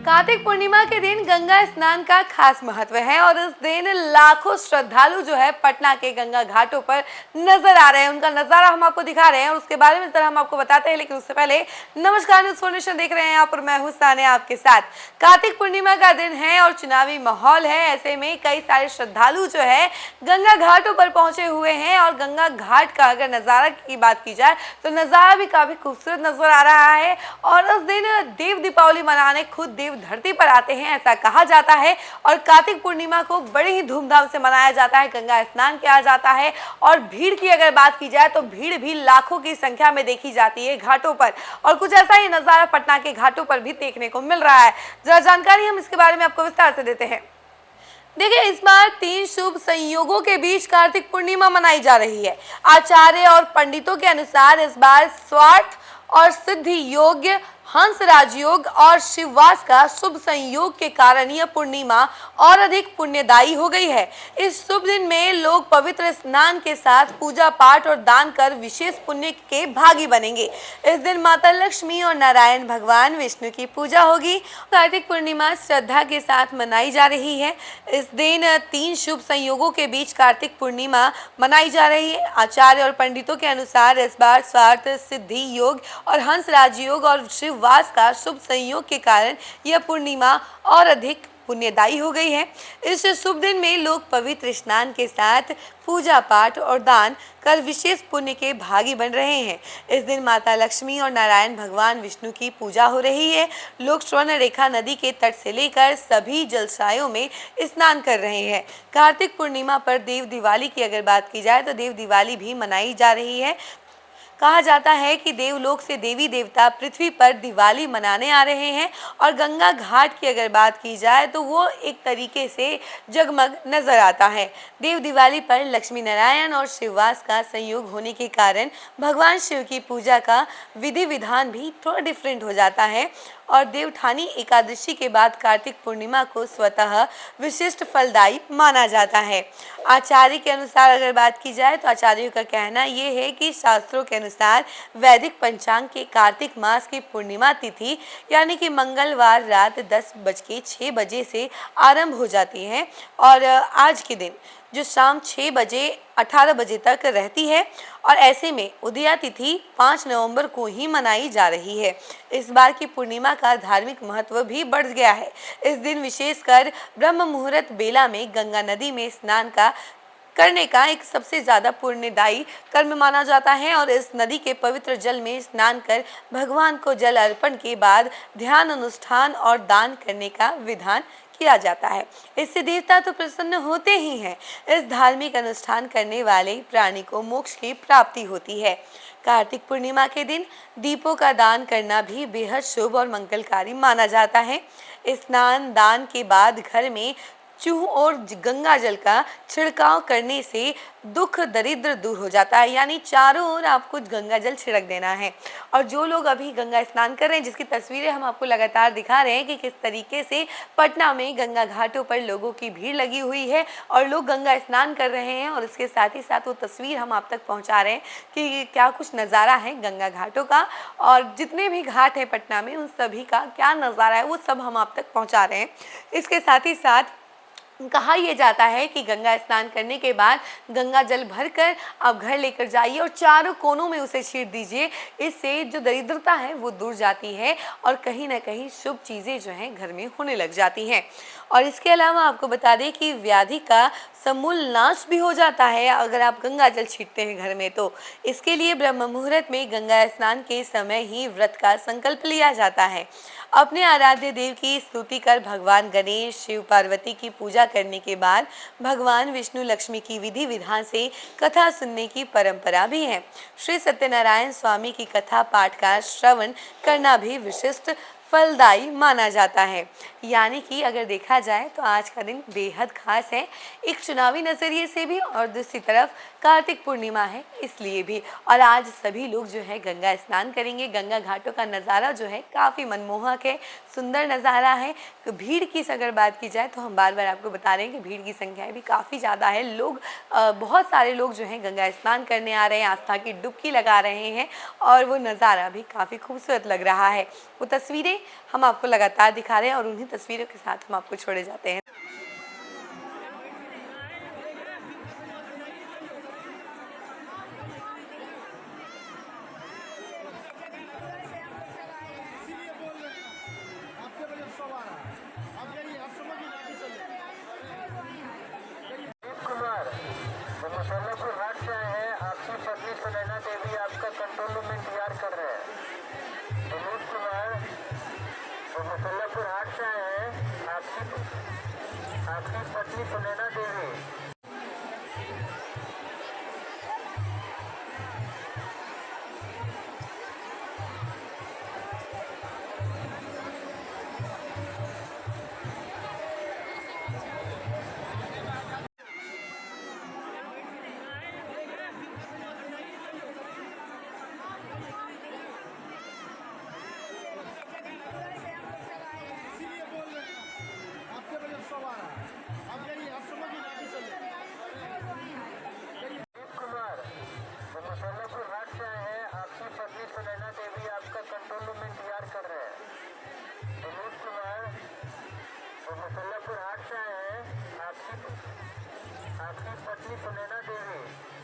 कार्तिक पूर्णिमा के दिन गंगा स्नान का खास महत्व है और इस दिन लाखों श्रद्धालु जो है पटना के गंगा घाटों पर नजर आ रहे हैं। उनका नजारा हम आपको दिखा रहे हैं और उसके बारे में हम आपको बताते हैं, लेकिन उससे पहले नमस्कार, न्यूज़ फॉर्नेशन देख रहे हैं यहाँ पर मैं हूं सानिया आपके साथ। कार्तिक पूर्णिमा का दिन है और चुनावी माहौल है, ऐसे में कई सारे श्रद्धालु जो है गंगा घाटों पर पहुंचे हुए हैं और गंगा घाट का अगर नजारा की बात की जाए तो नजारा भी काफी खूबसूरत नजर आ रहा है। और उस दिन देव दीपावली मनाने खुद देव धरती पर आते हैं, ऐसा कहा जाता है। और कार्तिक पूर्णिमा को बड़े ही धूमधाम से मनाया जाता है, गंगा स्नान किया जाता है और भीड़ की अगर बात की जाए तो भीड़ भी लाखों की संख्या में देखी जाती है घाटों पर। और कुछ ऐसा ही नजारा पटना के घाटों पर भी देखने को मिल रहा है। जरा जानकारी हम इसके बारे में आपको विस्तार से देते हैं। देखिए, इस बार 3 शुभ संयोगों के बीच कार्तिक पूर्णिमा मनाई जा रही है। आचार्य और पंडितों के अनुसार इस बार स्वार्थ और सिद्धि योग, हंस राजयोग और शिववास का शुभ संयोग के कारण यह पूर्णिमा और अधिक पुण्यदायी हो गई है। इस शुभ दिन में लोग पवित्र स्नान के साथ पूजा पाठ और दान कर विशेष पुण्य के भागी बनेंगे। इस दिन माता लक्ष्मी और नारायण भगवान विष्णु की पूजा होगी। कार्तिक पूर्णिमा श्रद्धा के साथ मनाई जा रही है। इस दिन 3 शुभ संयोगों के बीच कार्तिक पूर्णिमा मनाई जा रही है। आचार्य और पंडितों के अनुसार इस बार स्वार्थ सिद्धि योग और हंस राजयोग और शिववास का शुभ संयोग के कारण यह पूर्णिमा और अधिक पुण्यदायी हो गई है। इस शुभ दिन में लोग पवित्र स्नान के साथ पूजा पाठ और दान कर विशेष पुण्य के भागी बन रहे हैं। इस दिन माता लक्ष्मी और नारायण भगवान विष्णु की पूजा हो रही है। लोग स्वर्ण रेखा नदी के तट से लेकर सभी जलाशयों में स्नान कर रहे हैं। कार्तिक पूर्णिमा पर देव दिवाली की अगर बात की जाए तो देव दिवाली भी मनाई जा रही है। कहा जाता है कि देवलोक से देवी देवता पृथ्वी पर दिवाली मनाने आ रहे हैं और गंगा घाट की अगर बात की जाए तो वो एक तरीके से जगमग नजर आता है। देव दिवाली पर लक्ष्मी नारायण और शिववास का संयोग होने के कारण भगवान शिव की पूजा का विधि विधान भी थोड़ा डिफरेंट हो जाता है। और देवठानी एकादशी के बाद कार्तिक पूर्णिमा को स्वतः विशिष्ट फलदायी माना जाता है। आचार्य के अनुसार अगर बात की जाए तो आचार्यों का कहना यह है कि शास्त्रों के अनुसार वैदिक पंचांग के कार्तिक मास की पूर्णिमा तिथि यानी कि मंगलवार रात 10:06 बजे से आरंभ हो जाती है और आज के दिन जो शाम 6 बजे 18 बजे तक रहती है और ऐसे में उदया तिथि 5 नवंबर को ही मनाई जा रही है। इस बार की पूर्णिमा का धार्मिक महत्व भी बढ़ गया है। इस दिन विशेषकर ब्रह्म मुहूर्त बेला में गंगा नदी में स्नान करने का एक सबसे ज़्यादा पुण्यदायी कर्म माना जाता है और इस नदी के पवित्र जल में स्नान कर भगवान को जल अर्पण के बाद ध्यान अनुष्ठान और दान करने का विधान किया जाता है। इससे देवता तो प्रसन्न होते ही हैं। इस धार्मिक अनुष्ठान करने वाले प्राणी को मोक्ष की प्राप्ति होती है। कार्तिक पूर्णिमा के दिन दीपों का दान करना भी बेहद शुभ और मंगलकारी माना जाता है। स्नान दान के बाद घर में चूह और गंगा जल का छिड़काव करने से दुख दरिद्र दूर हो जाता है, यानी चारों ओर आपको गंगा जल छिड़क देना है। और जो लोग अभी गंगा स्नान कर रहे हैं, जिसकी तस्वीरें हम आपको लगातार दिखा रहे हैं कि किस तरीके से पटना में गंगा घाटों पर लोगों की भीड़ लगी हुई है और लोग गंगा स्नान कर रहे हैं और इसके साथ ही साथ वो तस्वीर हम आप तक पहुँचा रहे हैं कि क्या कुछ नज़ारा है गंगा घाटों का और जितने भी घाट हैं पटना में उन सभी का क्या नज़ारा है वो सब हम आप तक पहुँचा रहे हैं। इसके साथ ही साथ कहा यह जाता है कि गंगा स्नान करने के बाद गंगा जल भरकर आप घर लेकर जाइए और चारों कोनों में उसे छीट दीजिए। इससे जो दरिद्रता है वो दूर जाती है और कहीं ना कहीं शुभ चीज़ें जो हैं घर में होने लग जाती हैं। और इसके अलावा आपको बता दें कि व्याधि का समूल नाश भी हो जाता है अगर आप गंगा जल छीटते हैं घर में। तो इसके लिए ब्रह्म मुहूर्त में गंगा स्नान के समय ही व्रत का संकल्प लिया जाता है। अपने आराध्य देव की स्तुति कर भगवान गणेश शिव पार्वती की पूजा करने के बाद भगवान विष्णु लक्ष्मी की विधि विधान से कथा सुनने की परंपरा भी है। श्री सत्यनारायण स्वामी की कथा पाठ का श्रवण करना भी विशिष्ट फलदायी माना जाता है। यानी कि अगर देखा जाए तो आज का दिन बेहद खास है, एक चुनावी नज़रिए से भी और दूसरी तरफ कार्तिक पूर्णिमा है इसलिए भी। और आज सभी लोग जो है गंगा स्नान करेंगे। गंगा घाटों का नज़ारा जो है काफ़ी मनमोहक है, सुंदर नज़ारा है। तो भीड़ की अगर बात की जाए तो हम बार बार आपको बता रहे हैं कि भीड़ की संख्या भी काफ़ी ज़्यादा है। लोग बहुत सारे लोग जो हैं गंगा स्नान करने आ रहे हैं, आस्था की डुबकी लगा रहे हैं और वो नज़ारा भी काफ़ी खूबसूरत लग रहा है। वो तस्वीरें तस्वीरें हम आपको लगातार दिखा रहे हैं और उन्हीं तस्वीरों के साथ हम आपको छोड़े जाते हैं। कुमार वो मुसल्लापुर हाट से आए हैं। आपकी पत्नी सुनैना देवी आपका कंट्रोल रूम में इंतजार कर रहे हैं। विनोद कुमार वो मुसल्लापुर हाट से आए हैं। आपकी पत्नी सुनैना देवी। कुमार वो मुसल्लापुर हाट से आए हैं। आपकी पत्नी सुनैना देवी आपका कंट्रोल रूम में इंतजार कर रहे हैं। विनोद कुमार वो मुसल्लापुर हाट से आए हैं। आपकी पत्नी सुनैना देवी।